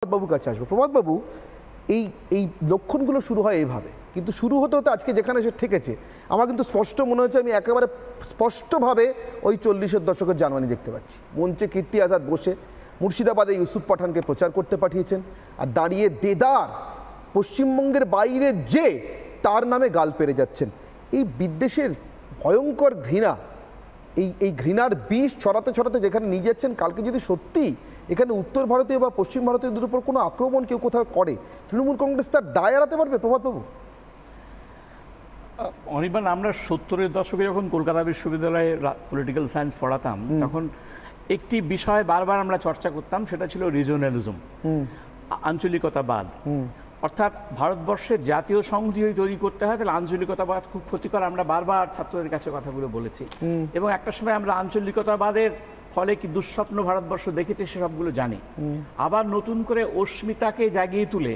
বাবুর কাছে আসবো। প্রভাত বাবু, এই এই লক্ষণগুলো শুরু হয় এইভাবে, কিন্তু শুরু হতে হতে আজকে যেখানে সে ঠেকেছে আমার কিন্তু স্পষ্ট মনে হচ্ছে, আমি একেবারে স্পষ্টভাবে ওই 40-এর দশকের জার্মানি দেখতে পাচ্ছি। মঞ্চে কীর্তি আজাদ বসে মুর্শিদাবাদে ইউসুফ পাঠানকে প্রচার করতে পাঠিয়েছেন, আর দাঁড়িয়ে দেদার পশ্চিমবঙ্গের বাইরে যে তার নামে গাল পেরে যাচ্ছেন। এই বিদ্বেষের ভয়ঙ্কর ঘৃণা, এই ঘৃণার বিষ ছড়াতে ছড়াতে যেখানে নিয়ে যাচ্ছেন, কালকে যদি সত্যি এখানে উত্তর ভারতীয় বা পশ্চিম ভারতীয়দের উপর কোনো আক্রমণ কেউ কোথাও করে, তৃণমূল কংগ্রেস তার দায় এড়াতে পারবে? প্রভাতবাবু, অনির্বাণ, আমরা 70-এর দশকে যখন কলকাতা বিশ্ববিদ্যালয়ে পলিটিক্যাল সায়েন্স পড়াতাম, তখন একটি বিষয় বারবার আমরা চর্চা করতাম, সেটা ছিল রিজনালিজম, আঞ্চলিকতাবাদ। অর্থাৎ ভারতবর্ষের জাতীয় সংহতি তৈরি করতে হয়, তাহলে আঞ্চলিকতাবাদ খুব ক্ষতিকর। আমরা বারবার ছাত্রদের কাছে কথাগুলো বলেছি, এবং একটা সময় আমরা আঞ্চলিকতাবাদের ফলে কি দুঃস্বপ্ন ভারতবর্ষ দেখেছে সেসবগুলো জানি। আবার নতুন করে অস্মিতাকে জাগিয়ে তুলে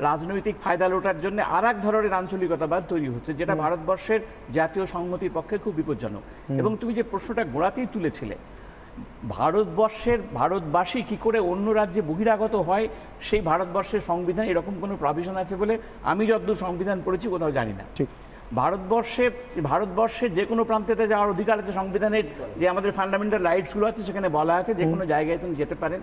রাজনৈতিক ফায়দা লোটার জন্য আর এক ধরনের আঞ্চলিকতাবাদ তৈরি হচ্ছে, যেটা ভারতবর্ষের জাতীয় সংহতির পক্ষে খুব বিপজ্জনক। এবং তুমি যে প্রশ্নটা গোড়াতেই তুলেছিলে, ভারতবাসী কি করে অন্য রাজ্যে বহিরাগত হয়, সেই ভারতবর্ষের সংবিধানে এরকম কোনো প্রভিশন আছে বলে আমি যতদূর সংবিধান পড়েছি কোথাও জানি না। ঠিক, ভারতবর্ষের যে কোনো প্রান্তেতে যাওয়ার অধিকার আছে সংবিধানের, যে আমাদের ফান্ডামেন্টাল রাইটসগুলো আছে সেখানে বলা আছে যে কোনো জায়গায় তিনি যেতে পারেন।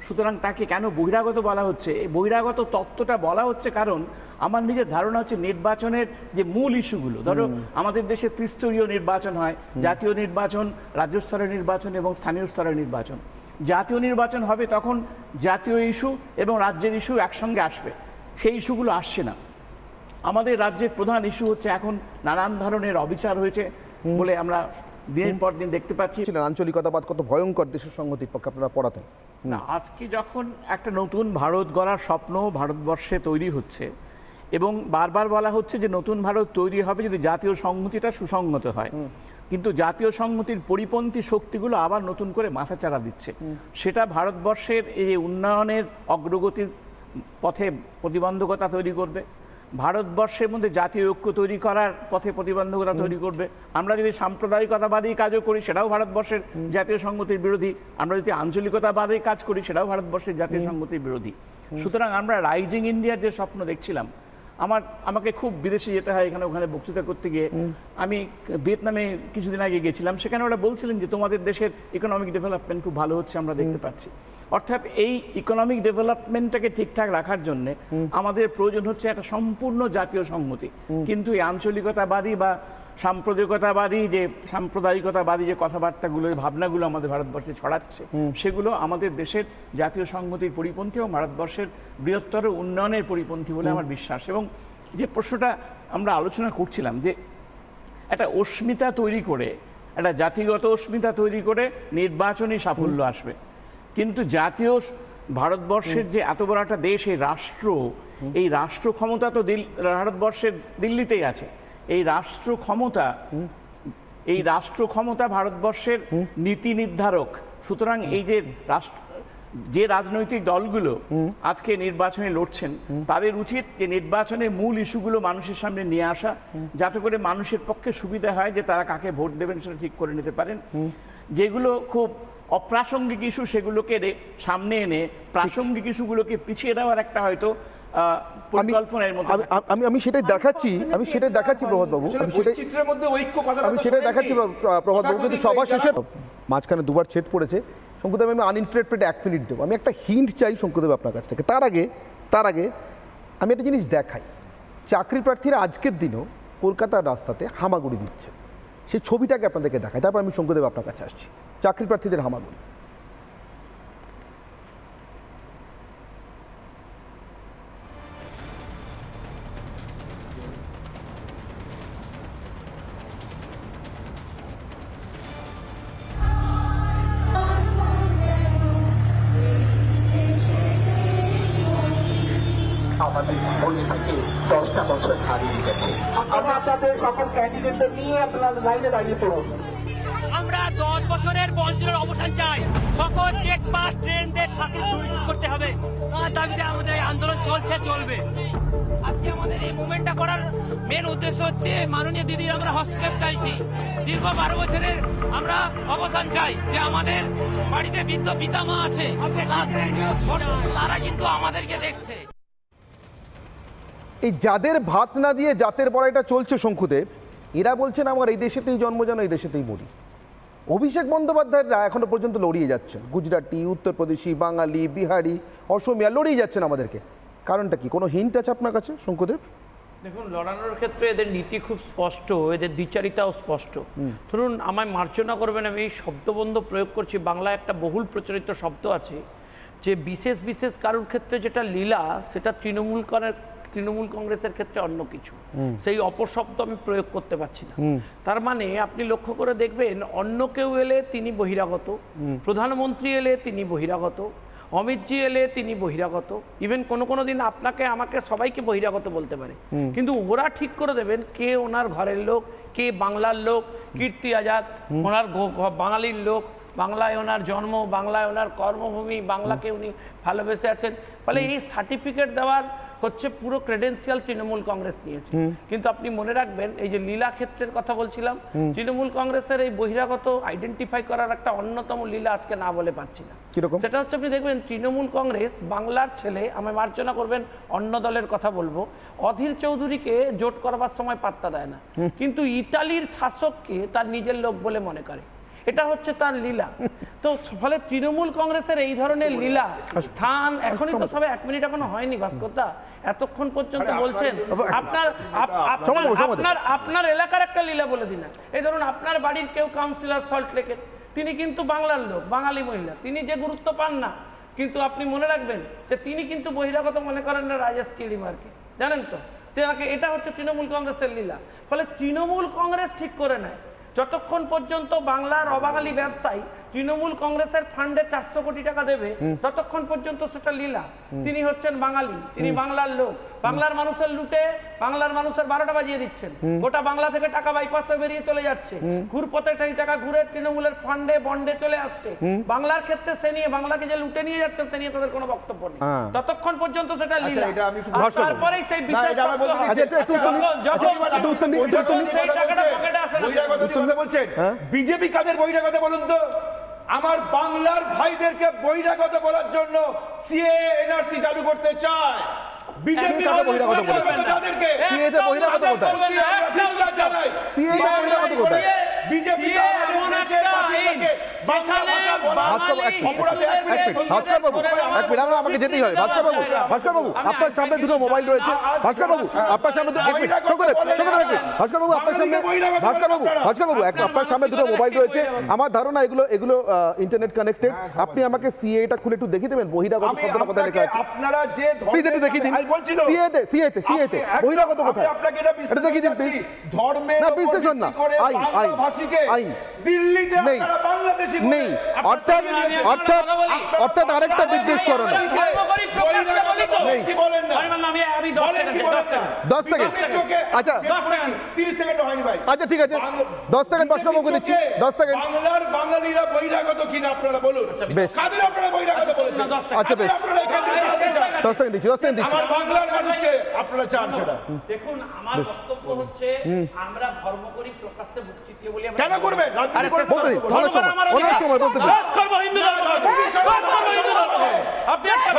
সুতরাং তাকে কেন বহিরাগত বলা হচ্ছে? এই বহিরাগত তত্ত্বটা বলা হচ্ছে কারণ আমার নিজের ধারণা হচ্ছে নির্বাচনের যে মূল ইস্যুগুলো, ধরো আমাদের দেশে ত্রিস্তরীয় নির্বাচন হয়, জাতীয় নির্বাচন, রাজ্য স্তরের নির্বাচন এবং স্থানীয় স্তরের নির্বাচন। জাতীয় নির্বাচন হবে তখন জাতীয় ইস্যু এবং রাজ্যের ইস্যু একসঙ্গে আসবে, সেই ইস্যুগুলো আসছে না। আমাদের রাজ্যের প্রধান ইস্যু হচ্ছে এখন নানান ধরনের অবিচার হয়েছে বলে আমরা দিনের পর দিন দেখতে পাচ্ছি। আঞ্চলিকতাবাদ কত ভয়ঙ্কর দেশের সংহতির পক্ষে আপনারা পড়াতেন না। আজকে যখন একটা নতুন ভারত গড়ার স্বপ্ন ভারতবর্ষে তৈরি হচ্ছে, এবং বারবার বলা হচ্ছে যে নতুন ভারত তৈরি হবে যদি জাতীয় সংহতিটা সুসংহত হয়, কিন্তু জাতীয় সংহতির পরিপন্থী শক্তিগুলো আবার নতুন করে মাথাচাড়া দিচ্ছে। সেটা ভারতবর্ষের এই উন্নয়নের অগ্রগতির পথে প্রতিবন্ধকতা তৈরি করবে, ভারতবর্ষের মধ্যে জাতীয় ঐক্য তৈরি করার পথে প্রতিবন্ধকতা তৈরি করবে। আমরা যদি সাম্প্রদায়িকতাবাদী কাজও করি সেটাও ভারতবর্ষের জাতীয় সংহতির বিরোধী, আমরা যদি আঞ্চলিকতাবাদী কাজ করি সেটাও ভারতবর্ষের জাতীয় সংহতির বিরোধী। সুতরাং আমরা রাইজিং ইন্ডিয়ার যে স্বপ্ন দেখছিলাম, আমাকে খুব বিদেশে যেতে হয় এখানে ওখানে বক্তৃতা করতে গিয়ে। আমি ভিয়েতনামে কিছুদিন আগে গেছিলাম, সেখানে ওরা বলছিলেন যে তোমাদের দেশের ইকোনমিক ডেভেলপমেন্ট খুব ভালো হচ্ছে, আমরা দেখতে পাচ্ছি। অর্থাৎ এই ইকোনমিক ডেভেলপমেন্টটাকে ঠিকঠাক রাখার জন্য আমাদের প্রয়োজন হচ্ছে একটা সম্পূর্ণ জাতীয় সংহতি। কিন্তু এই আঞ্চলিকতাবাদী বা সাম্প্রদায়িকতাবাদী যে কথাবার্তাগুলো, ভাবনাগুলো আমাদের ভারতবর্ষে ছড়াচ্ছে, সেগুলো আমাদের দেশের জাতীয় সংহতির পরিপন্থী এবং ভারতবর্ষের বৃহত্তর উন্নয়নের পরিপন্থী বলে আমার বিশ্বাস। এবং যে প্রশ্নটা আমরা আলোচনা করছিলাম, যে একটা অস্মিতা তৈরি করে, একটা জাতিগত অস্মিতা তৈরি করে নির্বাচনী সাফল্য আসবে, কিন্তু জাতীয় ভারতবর্ষের যে এত বড় একটা দেশ, এই রাষ্ট্র ক্ষমতা তো ভারতবর্ষের দিল্লিতেই আছে। এই রাষ্ট্র ক্ষমতা ভারতবর্ষের নীতি নির্ধারক। সুতরাং এই যে রাজনৈতিক দলগুলো আজকে নির্বাচনে লড়ছেন, তাদের উচিত যে নির্বাচনের মূল ইস্যুগুলো মানুষের সামনে নিয়ে আসা, যাতে করে মানুষের পক্ষে সুবিধা হয় যে তারা কাকে ভোট দেবেন সেটা ঠিক করে নিতে পারেন। যেগুলো খুব অপ্রাসঙ্গিক ইস্যু সেগুলোকে সামনে এনে প্রাসঙ্গিক ইস্যুগুলোকে পিছিয়ে দেওয়ার একটা হয়তো পরিকল্পনার মধ্যে আমি সেটাই দেখাচ্ছি প্রভাতবাবু, আমি সেটাই দেখাচ্ছি প্রভাতবাবু। কিন্তু সবার শেষে মাঝখানে দুবার ছেদ পড়েছে। শঙ্কুদেব, আমি আনইন্টারেপ্টেড 1 মিনিট দেবো। আমি একটা হিন্ট চাই শঙ্কুদেব আপনার কাছ থেকে। তার আগে আমি একটা জিনিস দেখাই। চাকরি প্রার্থীরা আজকের দিনও কলকাতার রাস্তাতে হামাগুড়ি দিচ্ছে, সেই ছবিটাকে আপনাদেরকে দেখাই, তারপর আমি শঙ্কুদেব আপনার কাছে আসছি। চাকরি প্রার্থীদের হামাগুড়ি। আমাদের ভোট থেকে 10টা বছর হারিয়ে গেছে। আমরা আপনাদের সকল ক্যান্ডিডেটদের নিয়ে আপনার লাইনে দাঁড়িয়ে পড়ুন। আমরা 10 বছরের বঞ্চনার অবসান চাই। সকল চেক পাস ট্রেনদের সাথে সুনিশ্চিত করতে হবে। তার দাবিতে আমাদের আন্দোলন চলবে। আজকে আমাদের এই মুভমেন্টটা করার মেন উদ্দেশ্য হচ্ছে মাননীয় দিদির আমরা হস্তক্ষেপ চাইছি। দীর্ঘ 12 বছরের আমরা অবসান চাই যে আমাদের বাড়িতে বৃদ্ধ পিতামা আছে, তারা কিন্তু আমাদেরকে দেখছে। এই যাদের ভাত না দিয়ে জাতের বড়াইটা চলছে শঙ্কুদেব, এরা বলছেন আমার এই দেশেতেই জন্ম যেন এই দেশেতেই মরি। অভিষেক বন্দ্যোপাধ্যায়রা এখনো পর্যন্ত লড়িয়ে যাচ্ছেন, গুজরাটি, উত্তরপ্রদেশি, বাঙালি, বিহারি, অসমিয়া লড়িয়ে যাচ্ছেন আমাদেরকে। কারণটা কি? কোনো হিন্ট আছে আপনার কাছে শঙ্কুদেব? দেখুন, লড়ানোর ক্ষেত্রে এদের নীতি খুব স্পষ্ট, এদের দ্বিচারিতাও স্পষ্ট। ধরুন, আমায় মার্জনা করবেন, আমি এই শব্দবন্ধ প্রয়োগ করছি, বাংলায় একটা বহুল প্রচলিত শব্দ আছে যে বিশেষ বিশেষ কারোর ক্ষেত্রে যেটা লীলা, সেটা তৃণমূল কংগ্রেসের ক্ষেত্রে অন্য কিছু। সেই অপশব্দ আমি প্রয়োগ করতে পারছি না। তার মানে আপনি লক্ষ্য করে দেখবেন, অন্য কেউ এলে তিনি বহিরাগত, প্রধানমন্ত্রী এলে তিনি বহিরাগত, অমিতজি এলে তিনি বহিরাগত, ইভেন কোনো দিন আপনাকে আমাকে সবাইকে বহিরাগত বলতে পারে, কিন্তু ওরা ঠিক করে দেবেন কে ওনার ঘরের লোক, কে বাংলার লোক। কীর্তি আজাদ ওনার বাঙালির লোক, বাংলায় ওনার জন্ম, বাংলায় ওনার কর্মভূমি, বাংলাকে উনি ভালোবেসে আছেন। ফলে এই সার্টিফিকেট দেওয়ার হচ্ছে পুরো ক্রেডেন্সিয়াল তৃণমূল কংগ্রেস নিয়েছে। কিন্তু আপনি মনে রাখবেন, এই যে লীলা ক্ষেত্রের কথা বলছিলাম, তৃণমূল কংগ্রেসের এই বহিরাগত আইডেন্টিফাই করার একটা অন্যতম লীলা আজকে না বলে পাচ্ছি না। সেটা হচ্ছে, আপনি দেখবেন তৃণমূল কংগ্রেস বাংলার ছেলে, আমায় মার্জনা করবেন, অন্য দলের কথা বলবো, অধীর চৌধুরীকে জোট করবার সময় পাত্তা দেয় না, কিন্তু ইতালির শাসককে তার নিজের লোক বলে মনে করে। এটা হচ্ছে তার লীলা। তো ফলে তৃণমূল কংগ্রেসের এই ধরনের লীলা স্থান এখনই তো সবে 1 মিনিট এখনো হয়নি ভাস্করদা, এতক্ষণ পর্যন্ত বলছেন আপনার এলাকার একটা লীলা বলে দিন। এই ধরুন, আপনার বাড়ির কেউ কাউন্সিলর সল্ট লেকের, তিনি কিন্তু বাংলার লোক, বাঙালি মহিলা, তিনি যে গুরুত্ব পান না, কিন্তু আপনি মনে রাখবেন যে তিনি কিন্তু বহিরাগত মনে করেন না রাজেশ চিলিমারকে, জানেন তো। এটা হচ্ছে তৃণমূল কংগ্রেসের লীলা। ফলে তৃণমূল কংগ্রেস ঠিক করে নেয়, যতক্ষণ পর্যন্ত বাংলার অবাঙালি ব্যবসায়ী তৃণমূল কংগ্রেসের ফান্ডে 400 কোটি টাকা দেবে, ততক্ষণ পর্যন্ত সেটা লীলা। তিনি হচ্ছেন বাঙালি, তিনি বাংলার লোক, বাংলার মানুষের লুটে বাংলার মানুষের 12টা বাজিয়ে দিচ্ছেন। গোটা বাংলা থেকে টাকা বাইপাসে বেরিয়ে চলে যাচ্ছে, ঘুরপথে সেই টাকা ঘুরে তৃণমূলের ফান্ডে বন্ডে চলে আসছে। বাংলার ক্ষেত্রে সে নিয়ে, বাংলাকে যে লুটে নিয়ে যাচ্ছে সে নিয়ে তাদের কোনো বক্তব্য নেই, ততক্ষণ পর্যন্ত সেটা লীলা। তারপরেই সেই বিশেষ বলছেন বিজেপি কাদের বহিরাগত বলুন তো? আমার বাংলার ভাইদেরকে বহিরাগত বলার জন্য সিএ এনআরসি চালু করতে চায়। বিজেপি বহিরাগত বলেছে, তাদেরকে সিএতে বহিরাগত কোথায়? সিএ বহিরাগত কোথায়? বিজেপি আমাদের দেশের বাসিন্দাকে বাংলা ভাষা বলা অপরাধে ভাস্কর বাবু, এক মিনিট, আমাকে যেতেই হয়। ভাস্কর বাবু, আপনার সামনে দুটো মোবাইল রয়েছে। ভাস্কর বাবু, আপনার সামনে ভাস্কর বাবু, আপনার সামনে আপনার সামনে দুটো মোবাইল রয়েছে। আমার ধারণা এগুলো ইন্টারনেট কানেক্টেড। আপনি আমাকে সিএটা খুলে একটু দেখিয়ে দেবেন, বহিরাগত শব্দটা কোথায় লেখা আছে? আপনারা যে প্লিজ একটু দেখিয়ে দিন। সিএতে বহিরাগত কোথায়? আপনাকে এটা দেখিয়ে দিন প্লিজ। ধর্মের না, বিশ্লেষণ না, আইন দিল্লিতে নেই, বাংলাদেশি নেই। অর্থাৎ আরেকটা বিদ্বেষ ছড়ানো। 10 সেকেন্ড। আচ্ছা 30 সেকেন্ড হয়নি ভাই। আচ্ছা ঠিক আছে, 10 সেকেন্ড ভাস্কর বাবুকে দিচ্ছি। 10 সেকেন্ড। বাংলার বাঙালিরা বহিরাগত কিনা আপনারা বলুন। বেশ, কাদের আপনারা বহিরাগত বলেছেন? আচ্ছা বেশ, আপনারা এখান থেকে 10 সেকেন্ড দিচ্ছি। আমার বাংলার মানুষকে আপনারা চান সেটা। দেখুন, আমার বক্তব্য হচ্ছে, আমরা ধর্ম করি প্রকাশ্যে বুক চিতিয়ে বলি। কেন করবেন? বলতে দিন, ওনার সময় বলতে দিন। আপনি একটা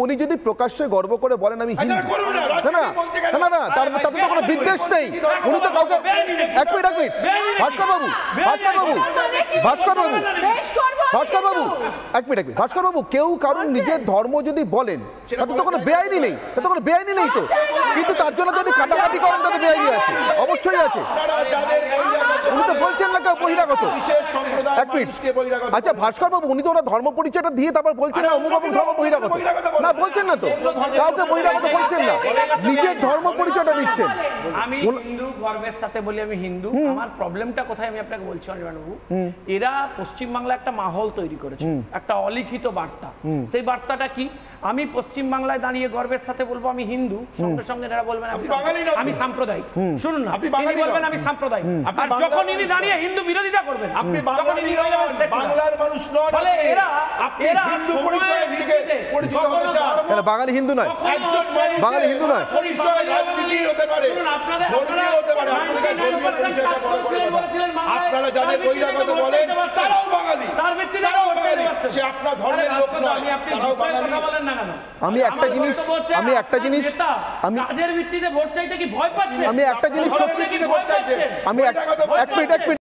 উনি যদি প্রকাশ্যে গর্ব করে বলেন আমি হিন্দু, না তাতে তো কোনো বিদ্বেষ নেই। উনি তো কাউকে, এক মিনিট, ভাস্কর বাবু, ভাস্কর বাবু, কেউ কারণ নিজের ধর্ম যদি বলেন তাতে তো কোনো বেআইনি নেই, তো। কিন্তু তার জন্য যদি কাটাকাটি করেন তাতে বেআইনি আছে, অবশ্যই আছে। উনি তো বলছেন না কেউ বহিরাগত। এক মিনিট, আচ্ছা ভাস্কর বাবু, উনি তো ওরা ধর্ম পরিচয়টা দিয়ে তারপর বলছেন না অমুক অমুক ধর্ম বহিরাগত, না বলছেন না তো, কাউকে বহিরাগত বলছেন না, নিজের ধর্ম পরিচয়টা দিচ্ছেন। আমি হিন্দু, গর্বের সাথে বলি আমি হিন্দু। আমার প্রবলেমটা কোথায় আমি আপনাকে বলছি অনির্বাণ বাবু, এরা পশ্চিমবাংলা একটা মাহল তৈরি করেছে, একটা অলিখিত বার্তা। সেই বার্তাটা কি? আমি পশ্চিমবাংলায় দাঁড়িয়ে গর্বের সাথে বলবো আমি হিন্দু, সঙ্গে সঙ্গে এরা বলবেন আমি সাম্প্রদায়িক। শুনুন না, আপনি বলবেন আমি সাম্প্রদায়িক। আর তখন ইনি দাঁড়িয়ে হিন্দু বিরোধিতা করবেন। আপনি তখন বাঙালি ইনি নন, বাংলার মানুষ নন। ফলে আপনি এরা হিন্দু সময়ের পরিচয়ে নিজেকে ভিত্তিতে পরিচিত কখনো হতে চান। ধর্ম, কেন বাঙালি হিন্দু নয়? একজন বাঙালি হিন্দু নয়। পরিচয় রাজনীতি হতে পারে, ধর্মীয় হতে পারে, আপনাদের ধর্মীয় পরিচয়টা বড় করে বলেন। আপনারা যাদের বহিরাগত বলেন তারাও বাঙালি, তার ভিত্তিতে তারাও ভোট চাইতে বাঙালি। পারতেন। সে আপনার ধর্মের লোক নয়, আপনি তারাও বিষয়ে বাঙালি। কথা বলেন না কেন? আমি একটা আমার জিনিস- বক্তব্য হচ্ছে, আমি একটা আপনার জিনিস- নেতা আমি- কাজের ভিত্তিতে ভোট চাইতে কি ভয় পাচ্ছেন? আমি একটা জিনিস আপনার সত্যি- ধর্মের কি ভয় পাচ্ছেন? আমি এক মিনিট